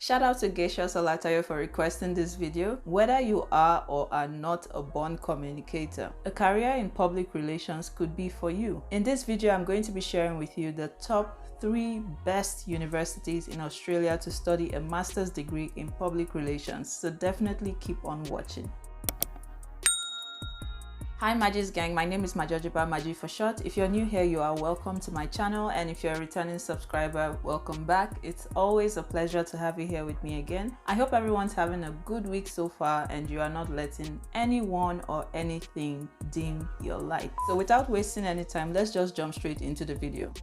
Shout out to Geisha Solatayo for requesting this video. Whether you are or are not a born communicator, a career in public relations could be for you. In this video, I'm going to be sharing with you the top 3 best universities in Australia to study a master's degree in public relations, so definitely keep on watching. Hi Magi's gang, my name is Majojiba Maji for short. If you're new here, you are welcome to my channel, and if you're a returning subscriber, welcome back. It's always a pleasure to have you here with me again. I hope everyone's having a good week so far and you are not letting anyone or anything dim your light. So without wasting any time, let's just jump straight into the video.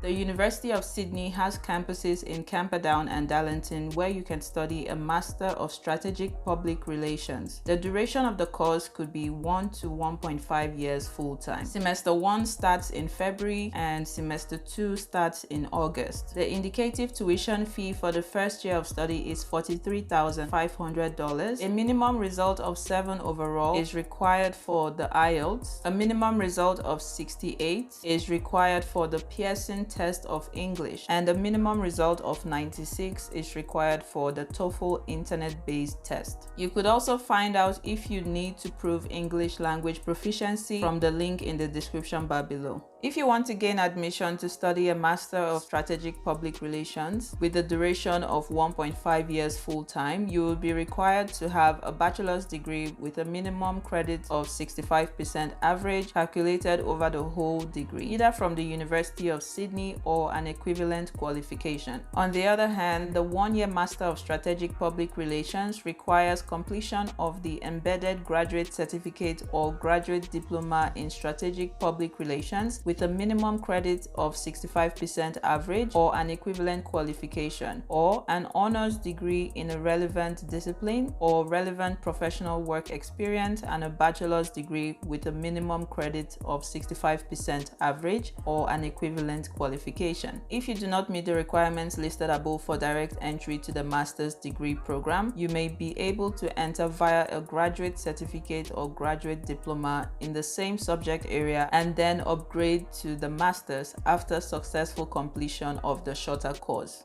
The University of Sydney has campuses in Camperdown and Darlington where you can study a Master of Strategic Public Relations. The duration of the course could be 1 to 1.5 years full-time. Semester 1 starts in February and Semester 2 starts in August. The indicative tuition fee for the first year of study is $43,500. A minimum result of 7 overall is required for the IELTS. A minimum result of 68 is required for the Pearson test of English, and a minimum result of 96 is required for the TOEFL internet-based test. You could also find out if you need to prove English language proficiency from the link in the description bar below. If you want to gain admission to study a Master of Strategic Public Relations with the duration of 1.5 years full-time, you will be required to have a bachelor's degree with a minimum credit of 65% average calculated over the whole degree, either from the University of Sydney or an equivalent qualification. On the other hand, the 1-year Master of Strategic Public Relations requires completion of the Embedded Graduate Certificate or Graduate Diploma in Strategic Public Relations with a minimum credit of 65% average or an equivalent qualification, or an honors degree in a relevant discipline or relevant professional work experience, and a bachelor's degree with a minimum credit of 65% average or an equivalent qualification. If you do not meet the requirements listed above for direct entry to the master's degree program, you may be able to enter via a graduate certificate or graduate diploma in the same subject area and then upgrade to the master's after successful completion of the shorter course.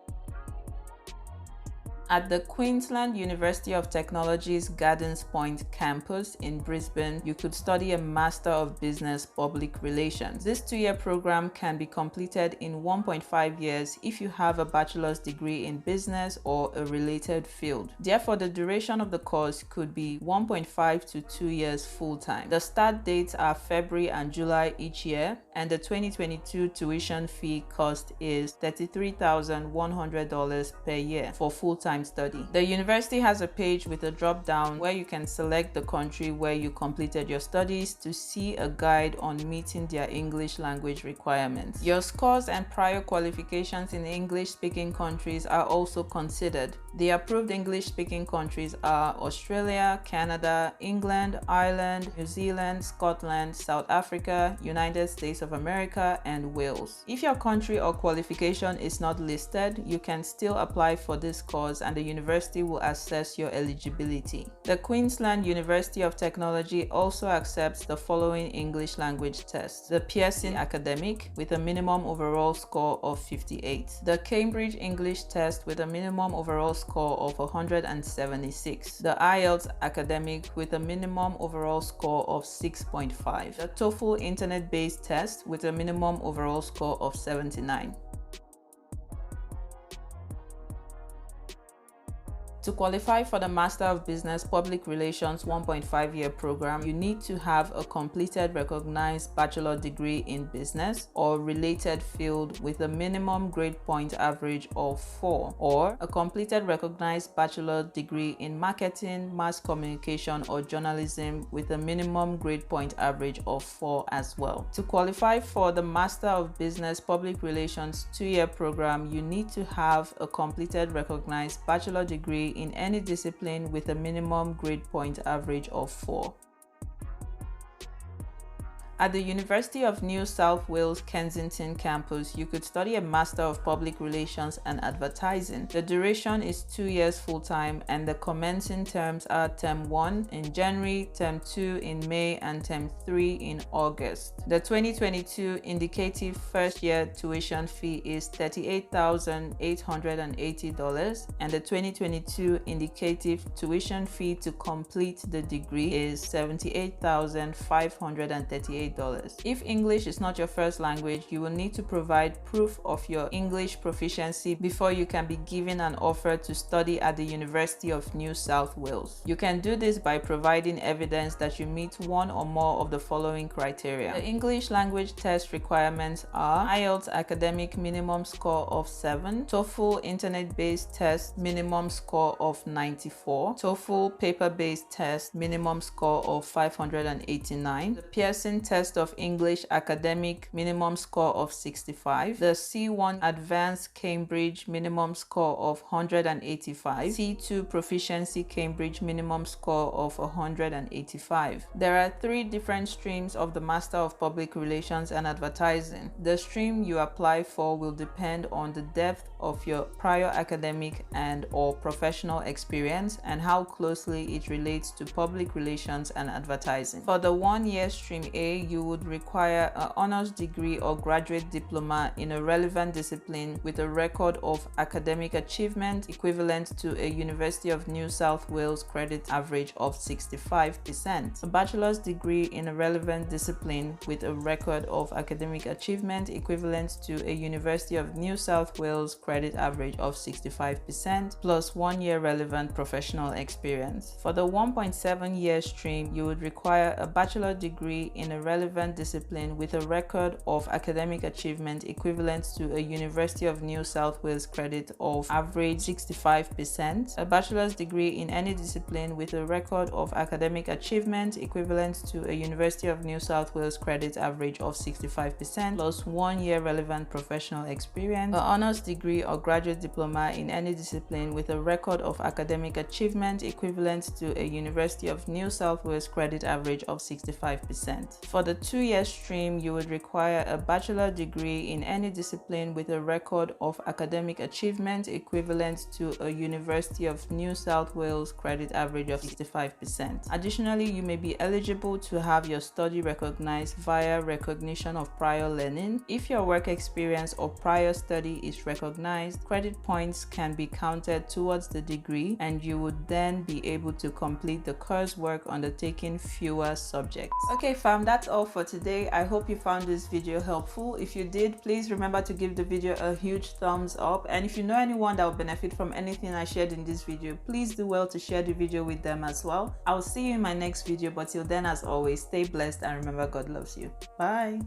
At the Queensland University of Technology's Gardens Point campus in Brisbane, you could study a Master of Business Public Relations. This 2-year program can be completed in 1.5 years if you have a bachelor's degree in business or a related field. Therefore, the duration of the course could be 1.5 to 2 years full-time. The start dates are February and July each year, and the 2022 tuition fee cost is $33,100 per year for full-time study. The university has a page with a drop-down where you can select the country where you completed your studies to see a guide on meeting their English language requirements. Your scores and prior qualifications in English-speaking countries are also considered. The approved English-speaking countries are Australia, Canada, England, Ireland, New Zealand, Scotland, South Africa, United States of America, and Wales. If your country or qualification is not listed, you can still apply for this course and the university will assess your eligibility. The Queensland University of Technology also accepts the following English language tests: the Pearson Academic with a minimum overall score of 58, the Cambridge English Test with a minimum overall score of 176, the IELTS Academic with a minimum overall score of 6.5, the TOEFL internet-based test with a minimum overall score of 79. To qualify for the Master of Business Public Relations 1.5-year program, you need to have a completed recognized bachelor degree in business or related field with a minimum grade point average of 4, or a completed recognized bachelor degree in marketing, mass communication, or journalism with a minimum grade point average of 4 as well. To qualify for the Master of Business Public Relations 2-year program, you need to have a completed recognized bachelor degree in any discipline with a minimum grade point average of 4. At the University of New South Wales Kensington campus, you could study a Master of Public Relations and Advertising. The duration is 2 years full-time and the commencing terms are Term 1 in January, Term 2 in May, and Term 3 in August. The 2022 indicative first-year tuition fee is $38,880 and the 2022 indicative tuition fee to complete the degree is $78,538. If English is not your first language, you will need to provide proof of your English proficiency before you can be given an offer to study at the University of New South Wales. You can do this by providing evidence that you meet one or more of the following criteria. The English language test requirements are IELTS academic minimum score of 7, TOEFL internet-based test minimum score of 94, TOEFL paper-based test minimum score of 589, the Pearson test of English academic minimum score of 65, the C1 advanced Cambridge minimum score of 185, C2 proficiency Cambridge minimum score of 185. There are 3 different streams of the Master of Public Relations and Advertising. The stream you apply for will depend on the depth of your prior academic and/or professional experience and how closely it relates to public relations and advertising. For the 1-year stream A, you would require an honors degree or graduate diploma in a relevant discipline with a record of academic achievement equivalent to a University of New South Wales credit average of 65%. A bachelor's degree in a relevant discipline with a record of academic achievement equivalent to a University of New South Wales credit average of 65% plus 1 year relevant professional experience. For the 1.7-year stream, you would require a bachelor degree in a relevant discipline with a record of academic achievement equivalent to a University of New South Wales credit of average 65%, a bachelor's degree in any discipline with a record of academic achievement equivalent to a University of New South Wales credit average of 65% plus 1 year relevant professional experience, an honors degree or graduate diploma in any discipline with a record of academic achievement equivalent to a University of New South Wales credit average of 65%. For the 2-year stream, you would require a bachelor degree in any discipline with a record of academic achievement equivalent to a University of New South Wales credit average of 65%. Additionally, you may be eligible to have your study recognized via recognition of prior learning. If your work experience or prior study is recognized, credit points can be counted towards the degree and you would then be able to complete the coursework undertaking fewer subjects. Okay fam, that's all for today. I hope you found this video helpful. If you did, please remember to give the video a huge thumbs up, and if you know anyone that will benefit from anything I shared in this video, please do well to share the video with them as well. I'll see you in my next video, but till then, as always, stay blessed and remember God loves you. Bye.